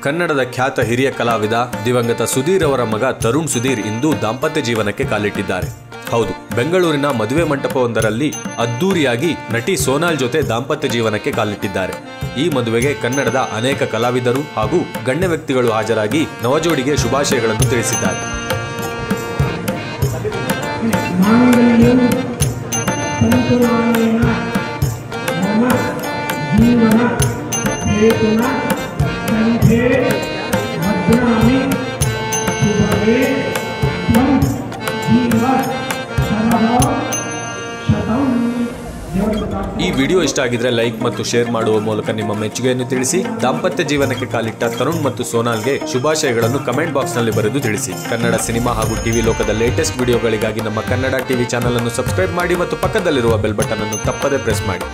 ಕನ್ನಡದ ಖ್ಯಾತ ಹಿರಿಯ ಕಲಾವಿದ ದಿವಂಗತ ಸುಧೀರ್ ಅವರ ಮಗ ತರುಣ್ ಸುಧೀರ್ ಇಂದು ದಾಂಪತ್ಯ ಜೀವನಕ್ಕೆ ಕಾಲಿಟ್ಟಿದ್ದಾರೆ. ಹೌದು, ಬೆಂಗಳೂರಿನ ಮದುವೆ ಮಂಟಪವೊಂದರಲ್ಲಿ ಅದ್ದೂರಿಯಾಗಿ ನಟಿ ಸೋನಾಲ್ ಜೊತೆ ದಾಂಪತ್ಯ ಜೀವನಕ್ಕೆ ಕಾಲಿಟ್ಟಿದ್ದಾರೆ. ಈ ಮದುವೆಗೆ ಕನ್ನಡದ ಅನೇಕ ಕಲಾವಿದರು ಹಾಗೂ ಗಣ್ಯ ವ್ಯಕ್ತಿಗಳು ಹಾಜರಾಗಿ ನವಜೋಡಿಗೆ ಶುಭಾಶಯಗಳನ್ನು ತಿಳಿಸಿದ್ದಾರೆ. ಈ ವಿಡಿಯೋ ಇಷ್ಟ ಆಗಿದ್ರೆ ಲೈಕ್ ಮತ್ತು ಶೇರ್ ಮಾಡುವ ಮೂಲಕ ನಿಮ್ಮ ಮೆಚ್ಚುಗೆಯನ್ನು ತಿಳಿಸಿ. ದಾಂಪತ್ಯ ಜೀವನಕ್ಕೆ ಕಾಲಿಟ್ಟ ತರುಣ್ ಮತ್ತು ಸೋನಾಲ್ಗೆ ಶುಭಾಶಯಗಳನ್ನು ಕಮೆಂಟ್ ಬಾಕ್ಸ್ ನಲ್ಲಿ ಬರೆದು ತಿಳಿಸಿ. ಕನ್ನಡ ಸಿನಿಮಾ ಹಾಗೂ ಟಿವಿ ಲೋಕದ ಲೇಟೆಸ್ಟ್ ವಿಡಿಯೋಗಳಿಗಾಗಿ ನಮ್ಮ ಕನ್ನಡ ಟಿವಿ ಚಾನೆಲ್ ಅನ್ನು ಸಬ್ಸ್ಕ್ರೈಬ್ ಮಾಡಿ ಮತ್ತು ಪಕ್ಕದಲ್ಲಿರುವ ಬೆಲ್ ಬಟನ್ ಅನ್ನು ತಪ್ಪದೇ ಪ್ರೆಸ್ ಮಾಡಿ.